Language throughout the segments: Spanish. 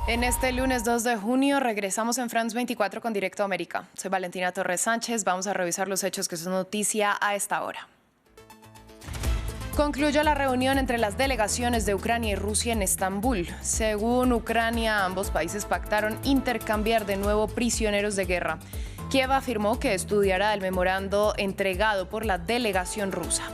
En este lunes 2 de junio regresamos en France 24 con Directo América. Soy Valentina Torres Sánchez. Vamos a revisar los hechos que son noticia a esta hora. Concluyó la reunión entre las delegaciones de Ucrania y Rusia en Estambul. Según Ucrania, ambos países pactaron intercambiar de nuevo prisioneros de guerra. Kiev afirmó que estudiará el memorando entregado por la delegación rusa.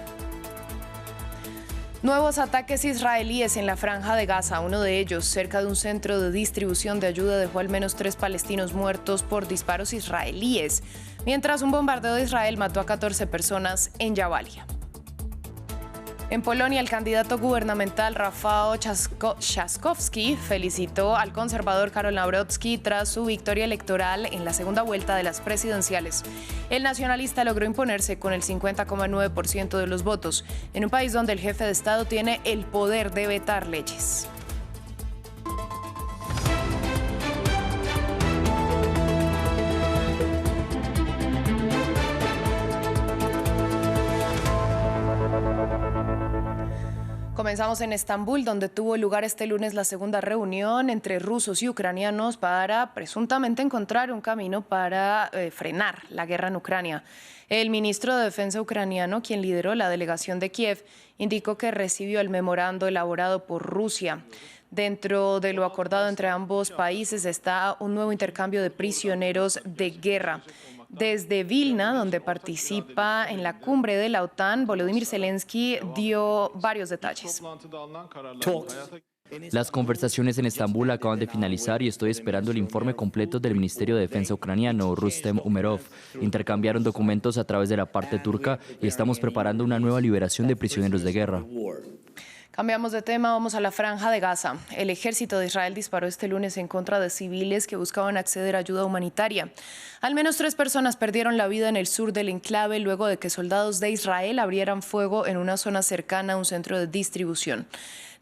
Nuevos ataques israelíes en la Franja de Gaza. Uno de ellos, cerca de un centro de distribución de ayuda, dejó al menos 3 palestinos muertos por disparos israelíes, mientras un bombardeo de Israel mató a 14 personas en Jabalia. En Polonia, el candidato gubernamental Rafał Trzaskowski felicitó al conservador Karol Nawrocki tras su victoria electoral en la segunda vuelta de las presidenciales. El nacionalista logró imponerse con el 50,9% de los votos, en un país donde el jefe de Estado tiene el poder de vetar leyes. Comenzamos en Estambul, donde tuvo lugar este lunes la segunda reunión entre rusos y ucranianos para presuntamente encontrar un camino para frenar la guerra en Ucrania. El ministro de Defensa ucraniano, quien lideró la delegación de Kiev, indicó que recibió el memorando elaborado por Rusia. Dentro de lo acordado entre ambos países está un nuevo intercambio de prisioneros de guerra. Desde Vilna, donde participa en la cumbre de la OTAN, Volodymyr Zelensky dio varios detalles. Las conversaciones en Estambul acaban de finalizar y estoy esperando el informe completo del Ministerio de Defensa ucraniano, Rustem Umerov. Intercambiaron documentos a través de la parte turca y estamos preparando una nueva liberación de prisioneros de guerra. Cambiamos de tema, vamos a la Franja de Gaza. El ejército de Israel disparó este lunes en contra de civiles que buscaban acceder a ayuda humanitaria. Al menos 3 personas perdieron la vida en el sur del enclave luego de que soldados de Israel abrieran fuego en una zona cercana a un centro de distribución.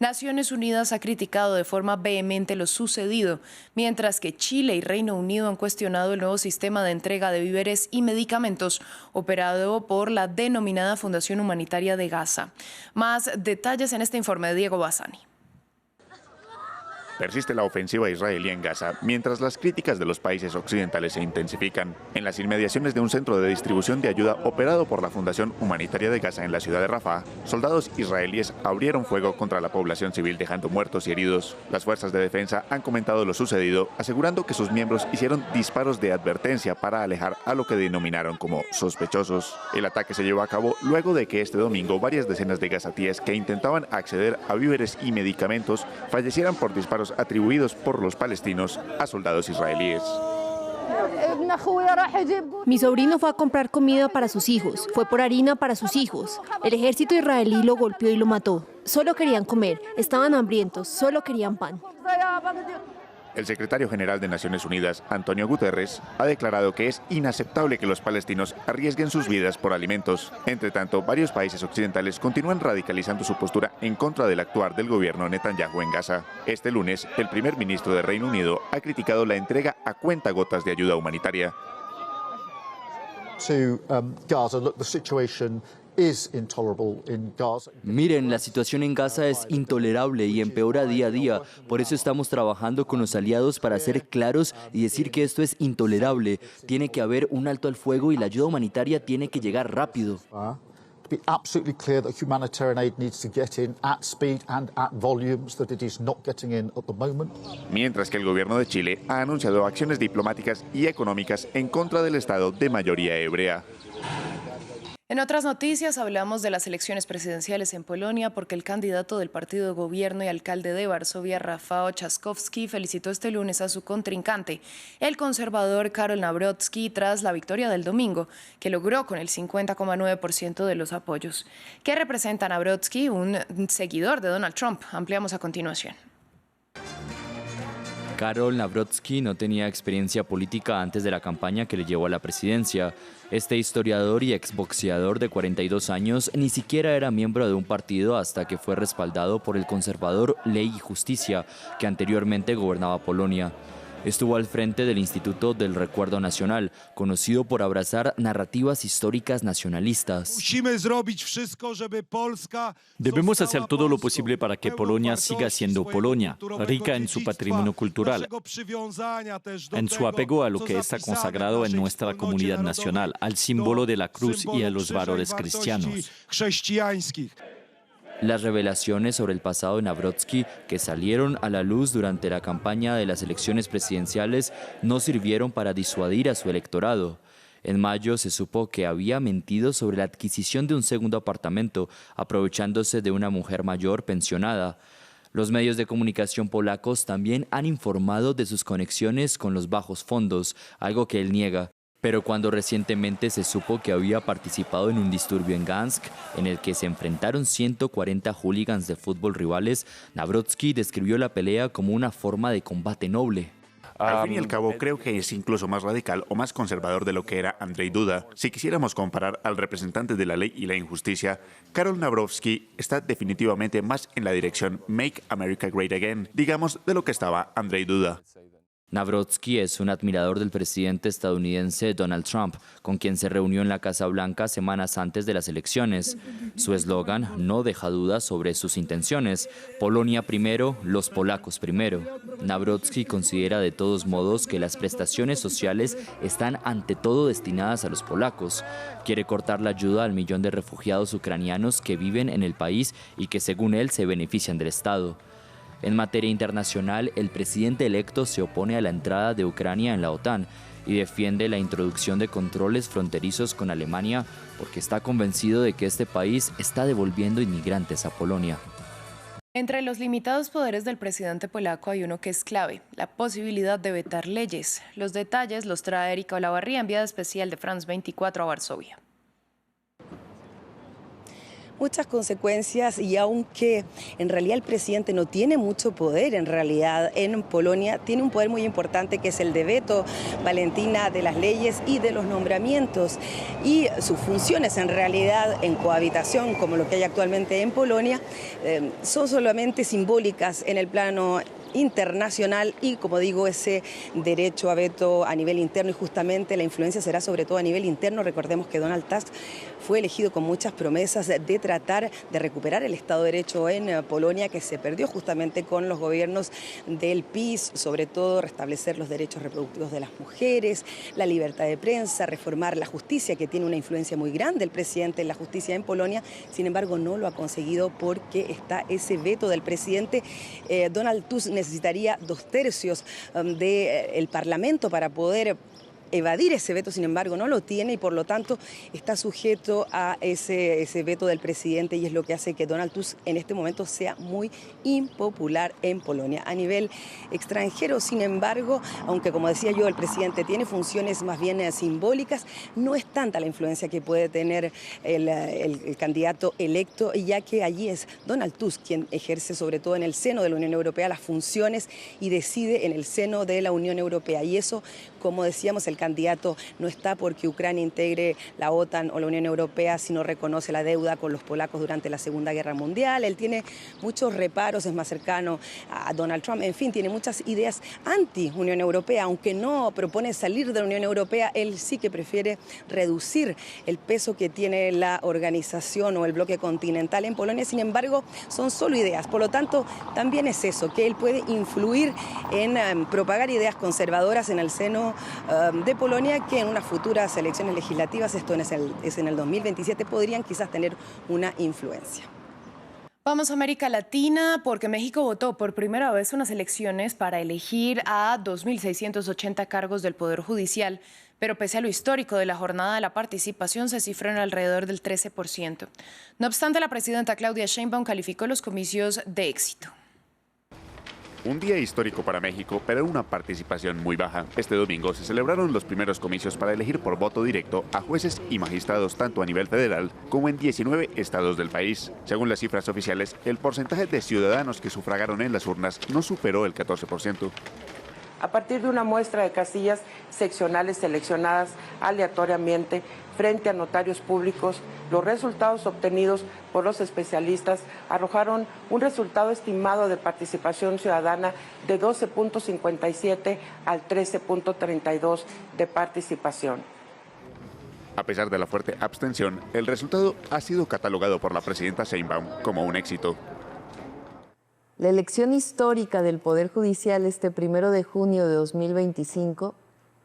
Naciones Unidas ha criticado de forma vehemente lo sucedido, mientras que Chile y Reino Unido han cuestionado el nuevo sistema de entrega de víveres y medicamentos operado por la denominada Fundación Humanitaria de Gaza. Más detalles en este informe de Diego Bassani. Persiste la ofensiva israelí en Gaza, mientras las críticas de los países occidentales se intensifican. En las inmediaciones de un centro de distribución de ayuda operado por la Fundación Humanitaria de Gaza en la ciudad de Rafah, soldados israelíes abrieron fuego contra la población civil, dejando muertos y heridos. Las fuerzas de defensa han comentado lo sucedido, asegurando que sus miembros hicieron disparos de advertencia para alejar a lo que denominaron como sospechosos. El ataque se llevó a cabo luego de que este domingo varias decenas de gazatíes que intentaban acceder a víveres y medicamentos fallecieran por disparos atribuidos por los palestinos a soldados israelíes. Mi sobrino fue a comprar comida para sus hijos, fue por harina para sus hijos. El ejército israelí lo golpeó y lo mató. Solo querían comer, estaban hambrientos, solo querían pan. El secretario general de Naciones Unidas, Antonio Guterres, ha declarado que es inaceptable que los palestinos arriesguen sus vidas por alimentos. Entre tanto, varios países occidentales continúan radicalizando su postura en contra del actuar del gobierno Netanyahu en Gaza. Este lunes, el primer ministro de Reino Unido ha criticado la entrega a cuentagotas de ayuda humanitaria. Miren, la situación en Gaza es intolerable y empeora día a día. Por eso estamos trabajando con los aliados para ser claros y decir que esto es intolerable. Tiene que haber un alto al fuego y la ayuda humanitaria tiene que llegar rápido. Be absolutely clear that humanitarian aid needs to get in at speed and at volumes that it is not getting in at the moment. Mientras que el gobierno de Chile ha anunciado acciones diplomáticas y económicas en contra del Estado de mayoría hebrea. En otras noticias hablamos de las elecciones presidenciales en Polonia porque el candidato del partido de gobierno y alcalde de Varsovia, Rafał Trzaskowski, felicitó este lunes a su contrincante, el conservador Karol Nawrocki, tras la victoria del domingo, que logró con el 50,9% de los apoyos. ¿Qué representa Nawrocki? Un seguidor de Donald Trump. Ampliamos a continuación. Karol Nawrocki no tenía experiencia política antes de la campaña que le llevó a la presidencia. Este historiador y exboxeador de 42 años ni siquiera era miembro de un partido hasta que fue respaldado por el conservador Ley y Justicia, que anteriormente gobernaba Polonia. Estuvo al frente del Instituto del Recuerdo Nacional, conocido por abrazar narrativas históricas nacionalistas. Debemos hacer todo lo posible para que Polonia siga siendo Polonia, rica en su patrimonio cultural, en su apego a lo que está consagrado en nuestra comunidad nacional, al símbolo de la cruz y a los valores cristianos. Las revelaciones sobre el pasado de Nawrocki, que salieron a la luz durante la campaña de las elecciones presidenciales, no sirvieron para disuadir a su electorado. En mayo se supo que había mentido sobre la adquisición de un segundo apartamento, aprovechándose de una mujer mayor pensionada. Los medios de comunicación polacos también han informado de sus conexiones con los bajos fondos, algo que él niega. Pero cuando recientemente se supo que había participado en un disturbio en Gdansk, en el que se enfrentaron 140 hooligans de fútbol rivales, Nawrocki describió la pelea como una forma de combate noble. Al fin y al cabo, creo que es incluso más radical o más conservador de lo que era Andrzej Duda. Si quisiéramos comparar al representante de la ley y la injusticia, Karol Nawrocki está definitivamente más en la dirección Make America Great Again, digamos, de lo que estaba Andrzej Duda. Nawrocki es un admirador del presidente estadounidense Donald Trump, con quien se reunió en la Casa Blanca semanas antes de las elecciones. Su eslogan no deja dudas sobre sus intenciones: Polonia primero, los polacos primero. Nawrocki considera de todos modos que las prestaciones sociales están ante todo destinadas a los polacos. Quiere cortar la ayuda al millón de refugiados ucranianos que viven en el país y que, según él, se benefician del Estado. En materia internacional, el presidente electo se opone a la entrada de Ucrania en la OTAN y defiende la introducción de controles fronterizos con Alemania porque está convencido de que este país está devolviendo inmigrantes a Polonia. Entre los limitados poderes del presidente polaco hay uno que es clave: la posibilidad de vetar leyes. Los detalles los trae Erika Olavarría, enviada especial de France 24 a Varsovia. Muchas consecuencias, y aunque en realidad el presidente no tiene mucho poder, en realidad en Polonia tiene un poder muy importante que es el de veto, Valentina, de las leyes y de los nombramientos, y sus funciones en realidad en cohabitación como lo que hay actualmente en Polonia son solamente simbólicas en el plano internacional y, como digo, ese derecho a veto a nivel interno, y justamente la influencia será sobre todo a nivel interno. Recordemos que Donald Tusk fue elegido con muchas promesas de tratar de recuperar el Estado de Derecho en Polonia, que se perdió justamente con los gobiernos del PiS, sobre todo restablecer los derechos reproductivos de las mujeres, la libertad de prensa, reformar la justicia, que tiene una influencia muy grande el presidente en la justicia en Polonia. Sin embargo, no lo ha conseguido porque está ese veto del presidente. Donald Tusk necesitaría 2/3 del Parlamento para poder evadir ese veto, sin embargo no lo tiene, y por lo tanto está sujeto a ese veto del presidente, y es lo que hace que Donald Tusk en este momento sea muy impopular en Polonia. A nivel extranjero, sin embargo, aunque como decía yo, el presidente tiene funciones más bien simbólicas, no es tanta la influencia que puede tener el candidato electo, ya que allí es Donald Tusk quien ejerce, sobre todo en el seno de la Unión Europea, las funciones y decide en el seno de la Unión Europea. Y eso, como decíamos, el candidato no está porque Ucrania integre la OTAN o la Unión Europea, sino reconoce la deuda con los polacos durante la Segunda Guerra Mundial. Él tiene muchos reparos, es más cercano a Donald Trump, en fin, tiene muchas ideas anti-Unión Europea. Aunque no propone salir de la Unión Europea, él sí que prefiere reducir el peso que tiene la organización o el bloque continental en Polonia. Sin embargo, son solo ideas, por lo tanto, también es eso, que él puede influir en propagar ideas conservadoras en el seno de Polonia, que en unas futuras elecciones legislativas, esto es en el 2027, podrían quizás tener una influencia. Vamos a América Latina, porque México votó por primera vez unas elecciones para elegir a 2.680 cargos del Poder Judicial, pero pese a lo histórico de la jornada, la participación se cifró en alrededor del 13%. No obstante, la presidenta Claudia Sheinbaum calificó los comicios de éxito. Un día histórico para México, pero una participación muy baja. Este domingo se celebraron los primeros comicios para elegir por voto directo a jueces y magistrados tanto a nivel federal como en 19 estados del país. Según las cifras oficiales, el porcentaje de ciudadanos que sufragaron en las urnas no superó el 14%. a partir de una muestra de casillas seccionales seleccionadas aleatoriamente frente a notarios públicos. Los resultados obtenidos por los especialistas arrojaron un resultado estimado de participación ciudadana de 12.57 al 13.32 de participación. A pesar de la fuerte abstención, el resultado ha sido catalogado por la presidenta Sheinbaum como un éxito. La elección histórica del Poder Judicial este 1 de junio de 2025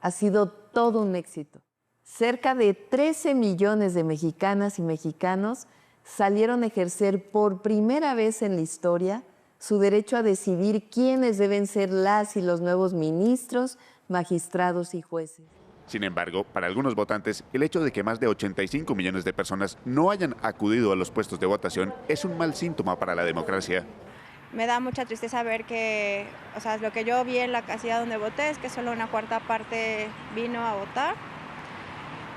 ha sido todo un éxito. Cerca de 13 millones de mexicanas y mexicanos salieron a ejercer por primera vez en la historia su derecho a decidir quiénes deben ser las y los nuevos ministros, magistrados y jueces. Sin embargo, para algunos votantes, el hecho de que más de 85 millones de personas no hayan acudido a los puestos de votación es un mal síntoma para la democracia. Me da mucha tristeza ver que, lo que yo vi en la casilla donde voté es que solo una cuarta parte vino a votar.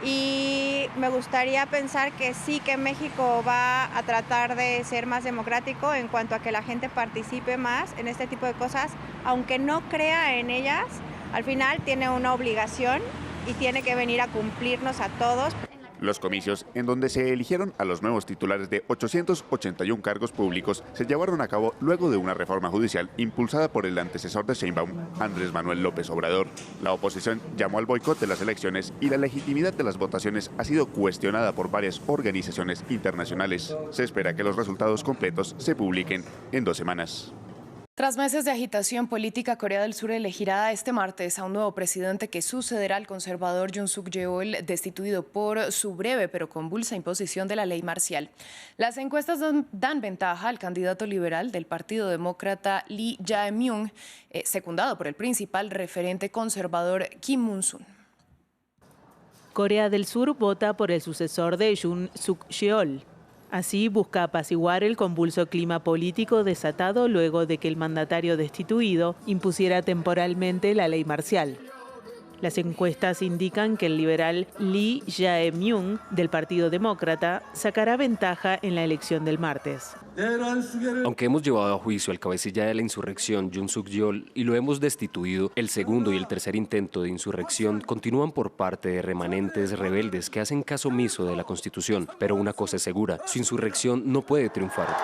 Y me gustaría pensar que sí, que México va a tratar de ser más democrático en cuanto a que la gente participe más en este tipo de cosas, aunque no crea en ellas, al final tiene una obligación y tiene que venir a cumplirnos a todos. Los comicios, en donde se eligieron a los nuevos titulares de 881 cargos públicos, se llevaron a cabo luego de una reforma judicial impulsada por el antecesor de Sheinbaum, Andrés Manuel López Obrador. La oposición llamó al boicot de las elecciones y la legitimidad de las votaciones ha sido cuestionada por varias organizaciones internacionales. Se espera que los resultados completos se publiquen en 2 semanas. Tras meses de agitación política, Corea del Sur elegirá este martes a un nuevo presidente que sucederá al conservador Yoon Suk-yeol, destituido por su breve pero convulsa imposición de la ley marcial. Las encuestas dan ventaja al candidato liberal del Partido Demócrata Lee Jae-myung, secundado por el principal referente conservador Kim Moon-sun. Corea del Sur vota por el sucesor de Yoon Suk-yeol. Así busca apaciguar el convulso clima político desatado luego de que el mandatario destituido impusiera temporalmente la ley marcial. Las encuestas indican que el liberal Lee Jae-myung del Partido Demócrata sacará ventaja en la elección del martes. Aunque hemos llevado a juicio al cabecilla de la insurrección, Yoon Suk-yeol, y lo hemos destituido, el segundo y el tercer intento de insurrección continúan por parte de remanentes rebeldes que hacen caso omiso de la Constitución. Pero una cosa es segura, su insurrección no puede triunfar.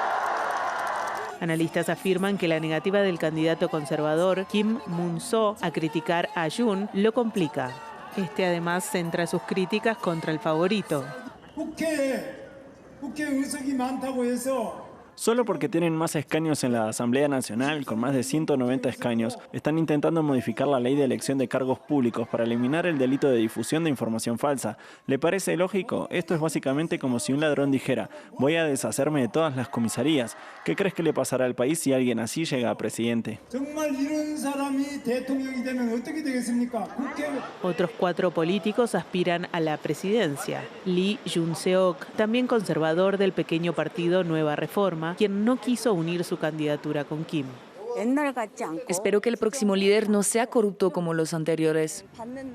Analistas afirman que la negativa del candidato conservador Kim Moon-so a criticar a Yoon lo complica. Este además centra sus críticas contra el favorito. Solo porque tienen más escaños en la Asamblea Nacional, con más de 190 escaños, están intentando modificar la ley de elección de cargos públicos para eliminar el delito de difusión de información falsa. ¿Le parece lógico? Esto es básicamente como si un ladrón dijera: voy a deshacerme de todas las comisarías. ¿Qué crees que le pasará al país si alguien así llega a presidente? Otros 4 políticos aspiran a la presidencia. Lee Jun-seok, también conservador del pequeño partido Nueva Reforma, quien no quiso unir su candidatura con Kim. Espero que el próximo líder no sea corrupto como los anteriores.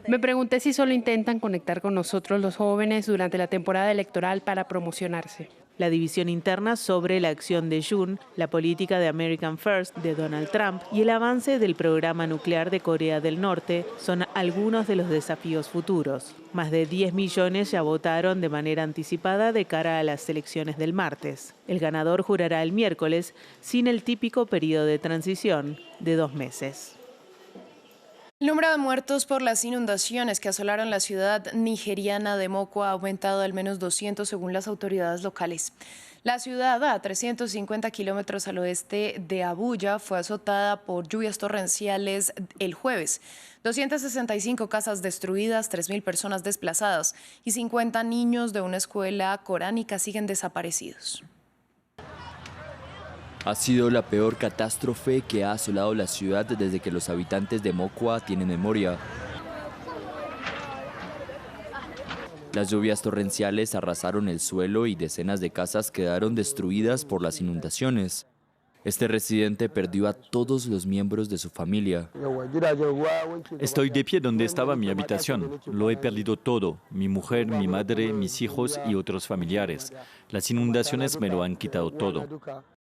Me pregunté si solo intentan conectar con nosotros los jóvenes durante la temporada electoral para promocionarse. La división interna sobre la acción de Yoon, la política de American First de Donald Trump y el avance del programa nuclear de Corea del Norte son algunos de los desafíos futuros. Más de 10 millones ya votaron de manera anticipada de cara a las elecciones del martes. El ganador jurará el miércoles sin el típico periodo de transición de 2 meses. El número de muertos por las inundaciones que asolaron la ciudad nigeriana de Mokwa ha aumentado al menos 200 según las autoridades locales. La ciudad, a 350 kilómetros al oeste de Abuya, fue azotada por lluvias torrenciales el jueves. 265 casas destruidas, 3.000 personas desplazadas y 50 niños de una escuela coránica siguen desaparecidos. Ha sido la peor catástrofe que ha asolado la ciudad desde que los habitantes de Mokwa tienen memoria. Las lluvias torrenciales arrasaron el suelo y decenas de casas quedaron destruidas por las inundaciones. Este residente perdió a todos los miembros de su familia. Estoy de pie donde estaba mi habitación. Lo he perdido todo: mi mujer, mi madre, mis hijos y otros familiares. Las inundaciones me lo han quitado todo.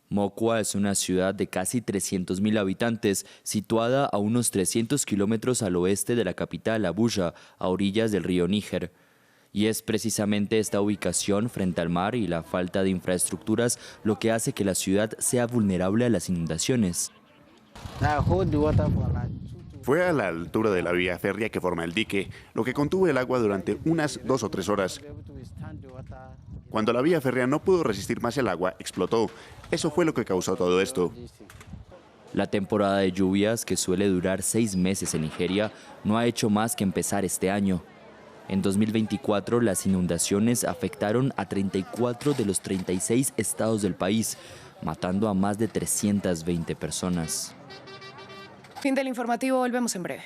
Mokwa es una ciudad de casi 300.000 habitantes, situada a unos 300 kilómetros al oeste de la capital, Abuya, a orillas del río Níger. Y es precisamente esta ubicación frente al mar y la falta de infraestructuras lo que hace que la ciudad sea vulnerable a las inundaciones. Fue a la altura de la vía férrea que forma el dique, lo que contuvo el agua durante unas 2 o 3 horas. Cuando la vía férrea no pudo resistir más el agua, explotó. Eso fue lo que causó todo esto. La temporada de lluvias, que suele durar 6 meses en Nigeria, no ha hecho más que empezar este año. En 2024, las inundaciones afectaron a 34 de los 36 estados del país, matando a más de 320 personas. Fin del informativo, volvemos en breve.